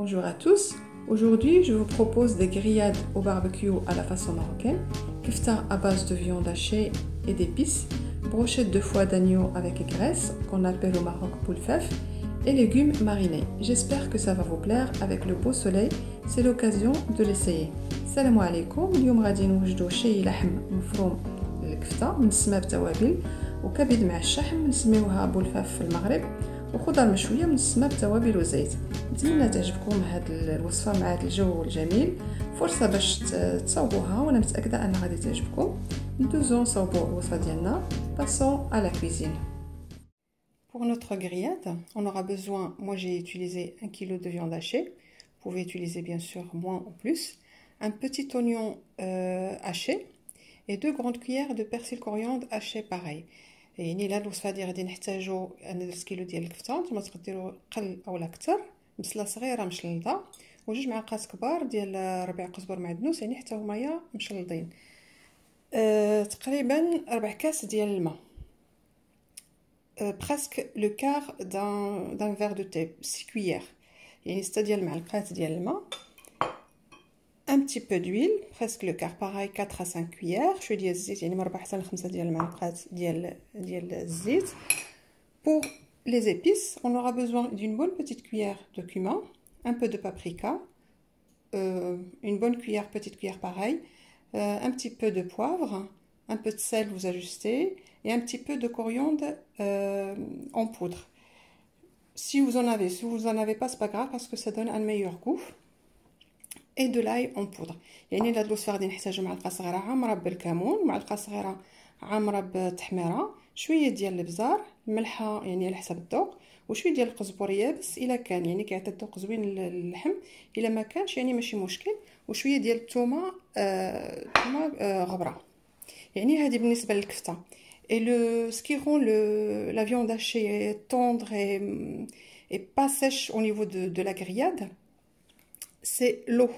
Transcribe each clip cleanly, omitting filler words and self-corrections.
Bonjour à tous, aujourd'hui je vous propose des grillades au barbecue à la façon marocaine, kefta à base de viande hachée et d'épices, brochettes de foie d'agneau avec graisse qu'on appelle au Maroc poulfef et légumes marinés. J'espère que ça va vous plaire avec le beau soleil, c'est l'occasion de l'essayer. Salam alaikum, اليوم غادي نوجدو شي لحم مفروم الكفته منسماه بتوابل وكبد مع الشحم نسميوها بولفاف في المغرب وخضر مشويه منسماه بتوابل وزيت. نتمنى تعجبكم هاد الوصفه مع هاد الجو الجميل، فرصه باش تصاوبوها وانا متاكده ان غادي تعجبكم. ندوزو نصاوبو الوصفه ديالنا. Passons à la cuisine. Pour notre grillade, on aura besoin, moi j'ai utilisé 1 kg de viande hachée, vous pouvez utiliser bien sûr moins ou plus, un petit oignon haché et 2 grandes cuillères de persil coriandre haché pareil. يعني لا الوصفه هذه غادي نحتاجو انا درت كيلو ديال الكفته، نتوما تقدروا ديروا قل اولا اكثر، بصله صغيره مشلضه وجوج معالق كبار ديال ربع قزبر معدنوس يعني حتى هما مشلضين، تقريبا 4 كاس ديال الماء، presque le quart d'un verre de thé, 6 cuillères يعني 6 ديال المعلقات ديال الماء، un petit peu d'huile, presque le quart pareil, 4 à 5 cuillères, شويه ديال الزيت يعني من 4 حتى ل 5 ديال المعلقات ديال الزيت. Pour les épices, on aura besoin d'une bonne petite cuillère de cumin, un peu de paprika, une bonne cuillère, petite cuillère pareil, un petit peu de poivre, un peu de sel, vous ajustez, et un petit peu de coriandre en poudre. Si vous en avez pas, c'est pas grave parce que ça donne un meilleur goût. Et de l'ail en poudre. يعني لهاد الوصفه غادي نحتاجو معلقه صغيره عامره بالكمون، معلقه صغيره عامره بالتحميره، شويه ديال البزار، ملحه يعني على حسب الذوق، وشويه ديال القزبر يابس الا كان يعني كيعطي الذوق زوين للحم، الا ما كانش يعني ماشي مشكل، وشويه ديال الثومه غبره. يعني هذه بالنسبه للكفته. Et ce qui rend la viande hachée tendre et pas sèche au niveau de la grillade, c'est l'eau.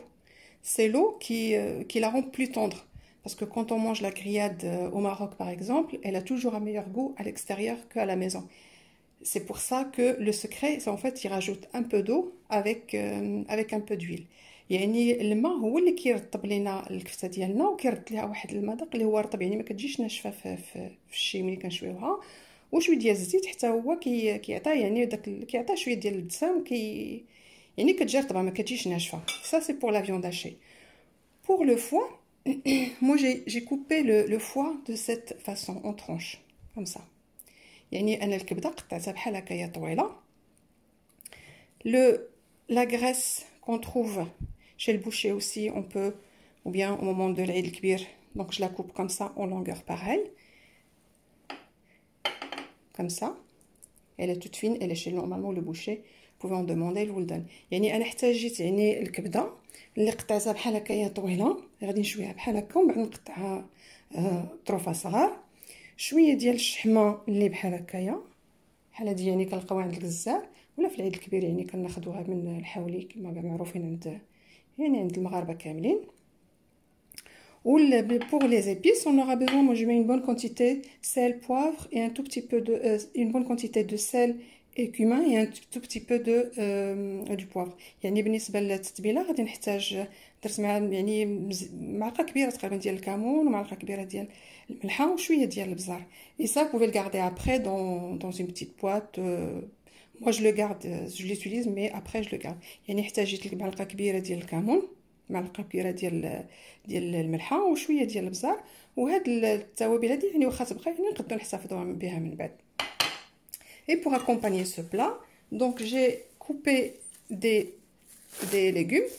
C'est l'eau qui la rend plus tendre. Parce que quand on mange la grillade au Maroc, par exemple, elle a toujours un meilleur goût à l'extérieur qu'à la maison. C'est pour ça que le secret, c'est en fait, il rajoute un peu d'eau avec un peu d'huile. يعني الماء هو اللي كيرطب لينا الكفته ديالنا وكيرد ليها واحد المذاق اللي هو رطب، يعني ما كتجيش ناشفه في الشي ملي كنشويوها، وشويه ديال الزيت حتى هو كيعطي يعني داك كيعطي شويه ديال الدسم يعني كتجي رطبه ما كتجيش ناشفه. Ça c'est pour la viande hachée. Pour le foie, moi j'ai coupé le foie de cette façon en tranches comme ça. يعني انا الكبده قطعتها بحال هكايا طويله. La graisse qu'on trouve chez le boucher aussi, on peut, ou bien au moment de l'Aïd el-Kbir, donc je la coupe comme ça en longueur pareille, comme ça. Elle est toute fine, elle est chez normalement le boucher. Vous pouvez en demander, il vous le donne. يعني انا احتاجيت يعني الكبده اللي قطعتها بحال هكايا طويله، غادي نشويها بحال هكا ومن بعد نقطعها طروفه صغار، شويه ديال الشحمه اللي بحال هكايا بحال هادي يعني كنلقاوها عند الجزار ولا في العيد الكبير، يعني كناخذوها من الحولي كما معروفين عند المغاربه كاملين. Pour les épices, on aura besoin, moi je mets une bonne quantité sel, poivre et un tout petit peu une bonne quantité de sel et cumin et un tout petit peu du poivre. يعني بالنسبه للتتبيله غادي نحتاج درت مع يعني معلقه كبيره تقريبا ديال الكمون ومعلقه كبيره ديال الملحه وشويه ديال البزار. Et ça vous pouvez le garder après dans une petite boîte. Moi je le garde, je l'utilise mais après je le garde. يعني احتاجيت معلقه كبيره ديال الكمون، معلقه كبيره ديال الملحه وشويه ديال البزار، وهاد التوابل هذه يعني واخا تبقى يعني نقدروا نحتفظوا بها من بعد. Et pour accompagner ce plat, donc j'ai coupé des légumes.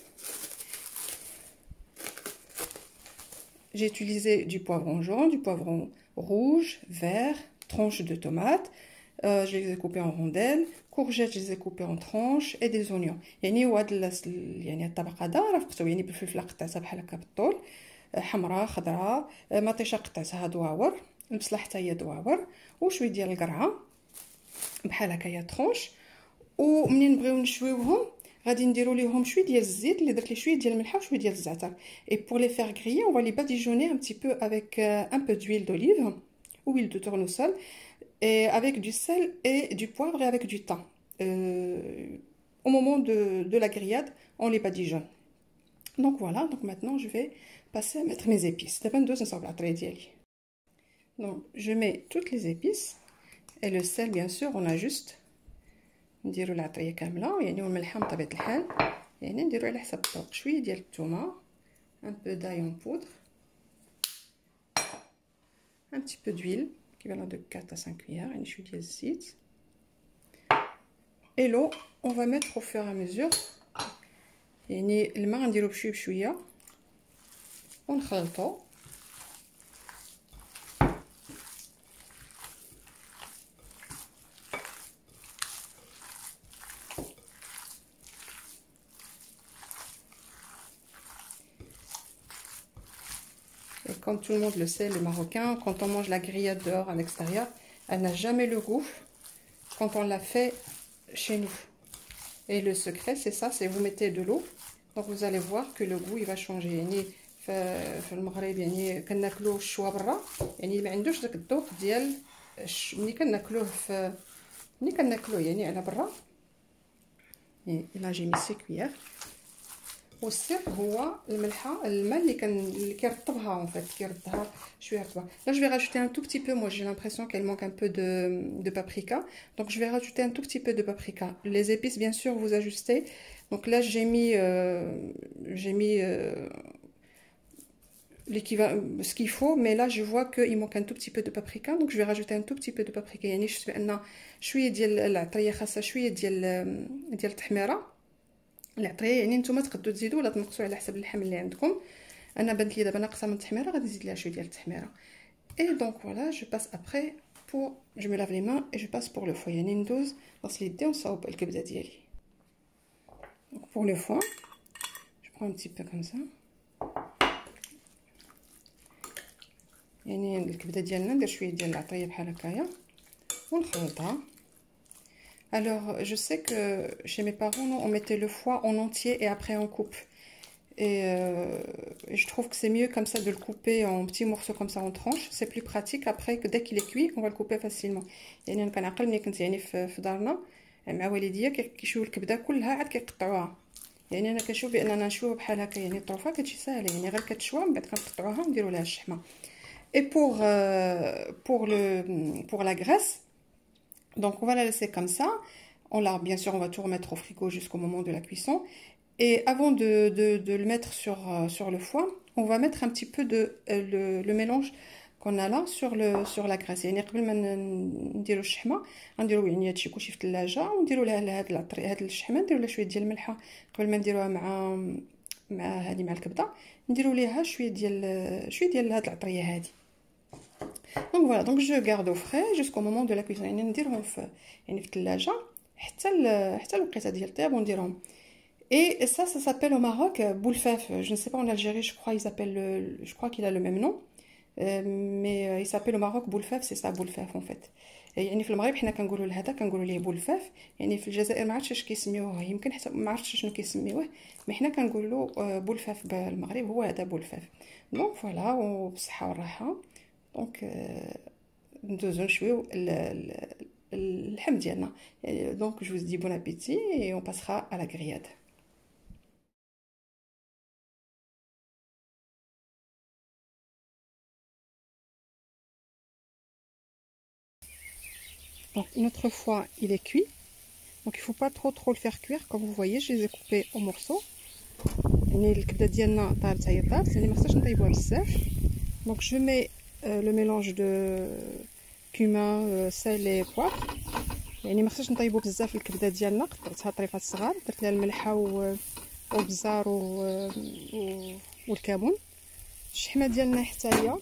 J'ai utilisé du poivron jaune, du poivron rouge, vert, tranches de tomates. Je les ai coupés en rondelles. Courgettes, je les ai coupées en tranches et des oignons. يعني وهاد يعني الطبق هذا رافقته يعني بالفلفله قطعتها بحال هكا بالطول، حمراء خضراء، مطيشه قطعتها دواور، البصله حتى هي دواور، وشويه ديال القرعه بحال هكايا طرونش. ومنين نبغيو نشويوهم غادي نديروا ليهم شويه ديال الزيت اللي درت ليه شويه ديال الملحه وشويه ديال الزعتر. Et pour les faire griller, on va les badigeonner un petit peu avec un peu d'huile d'olive ou huile de tournesol et avec du sel et du poivre et avec du thym. au moment de la grillade, on les badigeonne. Donc voilà, donc maintenant je vais passer à mettre mes épices. Donc je mets toutes les épices et le sel bien sûr, on ajuste. نديرو العطريه كامله يعني والملحه بطبيعه الحال يعني نديرو على حسب الذوق شويه ديال الثومه un peu d'ail en poudre un petit peu d'huile équivalent de 4 à 5 cuillères يعني شويه ديال الزيت et l'eau on va mettre au fur et à mesure يعني الماء غنديرو بشويه بشويه ونخلطو Comme tout le monde le sait, les Marocains, quand on mange la grillade dehors à l'extérieur, elle n'a jamais le goût quand on l'a fait chez nous. Et le secret, c'est ça, c'est vous mettez de l'eau, donc vous allez voir que le goût il va changer. يعني في المغرب يعني كناكلوه الشوا برا يعني ما عندوش داك الذوق ديال ملي كناكلوه يعني على برا. Là j'ai mis 6 cuillères. والسر هو الملحه الماء اللي كيرطبها en fait كيردها شويه رطبه. Là je vais rajouter un tout petit peu, moi j'ai l'impression qu'elle manque un peu de paprika, donc je vais rajouter un tout petit peu de paprika. Les épices bien sûr vous ajustez. Donc là j'ai mis ce qu'il faut, mais là je vois qu'il manque un tout petit peu de paprika, donc je vais rajouter un tout petit peu de paprika. يعني شفت بان شويه ديال العطريه خاصها شويه ديال التحميره. العطريه يعني نتوما تقدروا تزيدوا ولا تنقصوا على حسب اللحم اللي عندكم. انا بانت لي دابا ناقصه من التحميره غادي نزيد لها شويه ديال التحميره. Et donc voilà, je passe après pour je me lave les mains et je passe pour le foie. يعني ندوز غسل يدي ونصاوب الكبده ديالي. Donc pour le foie, je prends un petit peu comme ça. يعني الكبده ديالنا ندير شويه ديال العطريه بحال هكايا ونخلطها. Alors, je sais que chez mes parents, nous, on mettait le foie en entier et après on coupe. Et je trouve que c'est mieux comme ça de le couper en petits morceaux comme ça en tranches. C'est plus pratique après que dès qu'il est cuit, on va le couper facilement. يعني أنا كنعقل ملي كنت يعني في دارنا مع والديا كيشويو الكبده كلها عاد كيقطعوها. يعني أنا كنشوف بأننا نشويو بحال هكا يعني الطروفه كتجي ساهله يعني غير كتشوى من بعد كنقطعوها ونديروا لها الشحمه. Et pour la graisse, donc on va la laisser comme ça. Bien sûr, on va tout remettre au frigo jusqu'au moment de la cuisson. Et avant de le mettre sur le foie, on va mettre un petit peu le mélange qu'on a là sur la graisse. يعني قبل ما نديروا الشحمه غنديروا يعني هادشي كلشي في الثلاجه ونديروا لها هاد الشحمه نديروا لها شويه ديال الملحه قبل ما نديروها مع الكبده نديروا ليها شويه ديال هاد العطريه هادي. Donc voilà, donc je garde au frais jusqu'au moment de la cuisson. يعني نديرهم في الثلاجه حتى الوقيته ديال الطياب ونديرهم. Et ça s'appelle au Maroc boulfaf. Je ne sais pas en Algérie, je crois qu'il a le même nom. Mais il s'appelle au Maroc boulfaf, c'est ça boulfaf en fait. يعني في المغرب حنا كنقولوا لهذا كنقولوا ليه بولفاف. يعني في الجزائر ما عرفتش اش كيسميوه يمكن حتى ما عرفتش شنو كيسميوه مي حنا كنقولوا بولفاف بالمغرب هو هذا بولفاف. دونك فوالا وبالصحه والراحه. دونك ندوزو نشويو اللحم ديالنا. دونك je vous dis bon appétit et on passera à la grillade. Donc notre foie il est cuit, donc il faut pas trop le faire cuire. Comme vous voyez, je les ai coupés en morceaux. يعني الكبده ديالنا طارت هي طارت يعني ما خصناش نطيبوها بزاف. Donc je mets le mélange de cumin, sel et poivre. يعني ما خصناش نطيبو بزاف الكبده ديالنا قطعتها طريفات صغار درت لها الملحه والبزار والكمون. الشحمه ديالنا حتى هي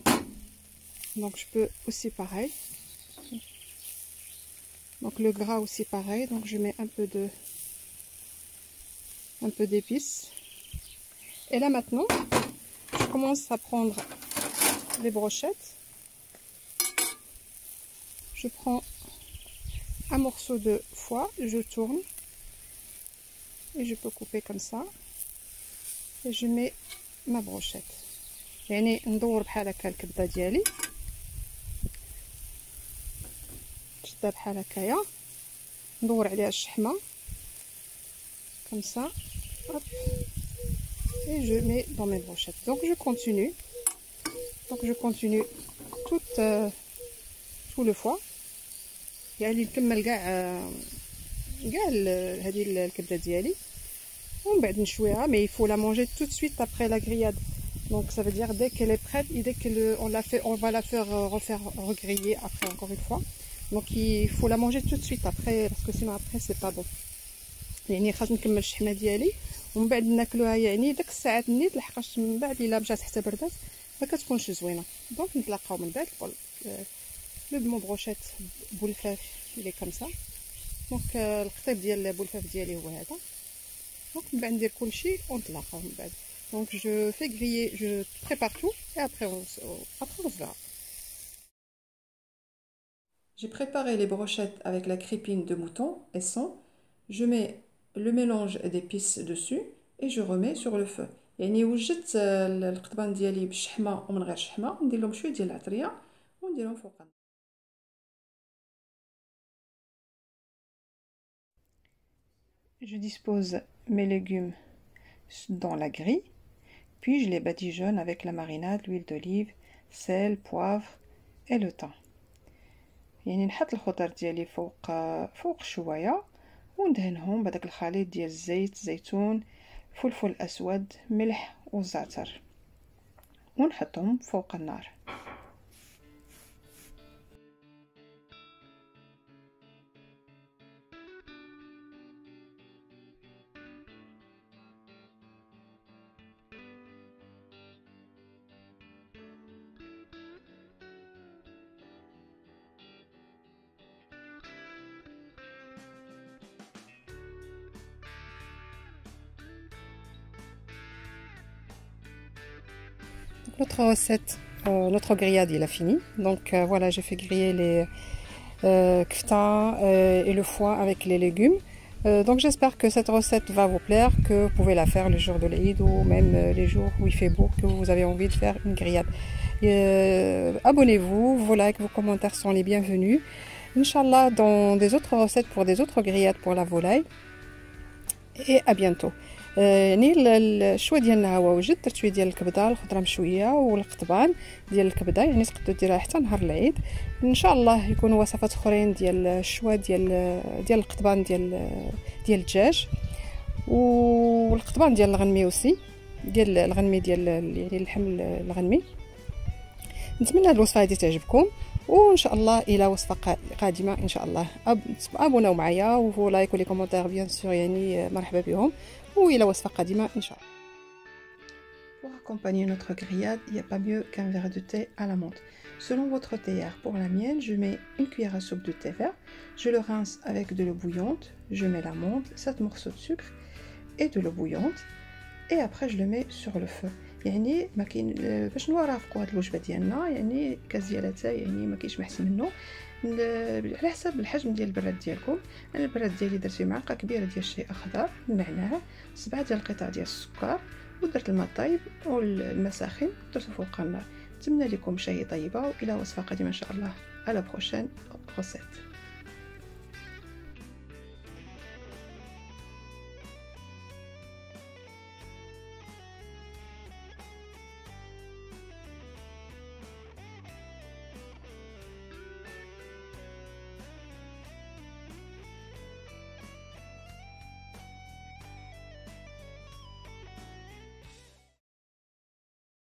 donc je peux aussi pareil. Donc le gras aussi pareil, donc je mets un peu d'épices. Et là maintenant, je commence à prendre les brochettes. Je prends un morceau de foie, je tourne et je peux couper comme ça. Et je mets ma brochette. يعني ندور بحال هكا الكبده ديالي شدها بحال هكايا ندور عليها الشحمه comme ça, hop, et je mets dans mes brochettes. Donc je continue tout le foie. يعني نكمل كاع هذه الكبده ديالي ومن بعد نشويها. mais il faut la manger tout de suite après la grillade. Donc ça veut dire dès qu'elle est prête et dès on va la faire refaire regriller après encore une fois. Donc il faut la manger tout de suite après parce que sinon après c'est pas bon. يعني خاص نكمل الشحمه ديالي ومن بعد ناكلوها يعني داك الساعات نيت لحقاش من بعد الا مشات حتى بردات ما كتكونش زوينه. دونك نتلاقاو من بعد. لو مون بروشيت بولفاف اللي كم سا. دونك القطيب ديال بولفاف ديالي هو هذا. دونك من بعد ندير كلشي ونتلاقاو من بعد. دونك جو في غريي جو بريبار تو et après on se verra. J'ai préparé les brochettes avec la crépine de mouton et sang. Je mets le mélange d'épices dessus et je remets sur le feu. يعني وجدت القطبان ديالي بالشحمه ومن غير شحمه ندير لهم شويه ديال العطريه ونديرهم فوق. Je dispose mes légumes dans la grille, puis je les badigeonne avec la marinade, l'huile d'olive, sel, poivre et le thym. يعني نحط الخضر ديالي فوق شويه وندهنهم بهذاك الخليط ديال الزيت زيتون فلفل اسود ملح والزعتر ونحطهم فوق النار. Notre recette, notre grillade il a fini. Donc voilà, j'ai fait griller les kefta et le foie avec les légumes. Donc j'espère que cette recette va vous plaire, que vous pouvez la faire le jour de l'Eid ou même les jours où il fait beau, que vous avez envie de faire une grillade. Abonnez-vous, vos likes, vos commentaires sont les bienvenus. Inch'Allah, dans des autres recettes pour des autres grillades pour la volaille. Et à bientôt. يعني الشويه ديالنا هو وجد. درت شويه ديال الكبده الخضره مشويه والقطبان ديال الكبده، يعني تقدروا ديروها حتى نهار العيد. ان شاء الله يكونوا وصفات اخرين ديال الشوا ديال القطبان ديال الدجاج والقطبان ديال الغنمي اوسي ديال الغنمي ديال يعني اللحم الغنمي. نتمنى الوصفه هذه تعجبكم وان شاء الله الى وصفه قادمه ان شاء الله. ابوناو معايا وفو لايك ولي كومونتير بيان سور، يعني مرحبا بهم وإلى وصفة قادمة إن شاء الله. Pour accompagner notre grillade, il n'y a pas mieux qu'un verre de thé à la menthe. Selon votre théière, pour la mienne, je mets une cuillère à soupe de thé vert, je le rince avec de l'eau bouillante, je mets la menthe, 7 morceaux de sucre et de l'eau bouillante et après je le mets sur le feu. يعني ما كاين باش نوافقوا هاد الوجبه ديالنا، يعني كاس ديال اتاي يعني ما كاينش محسن منه على حسب الحجم ديال البراد ديالكم. انا البراد ديالي درت فيه معلقه كبيره ديال الشاي اخضر النعناع 7 ديال القطع ديال السكر ودرت الماء طايب والماء ساخن درته فوق النار. نتمنى لكم شاي طيبه والى وصفه قادمه ان شاء الله. على بروشين غوسيت.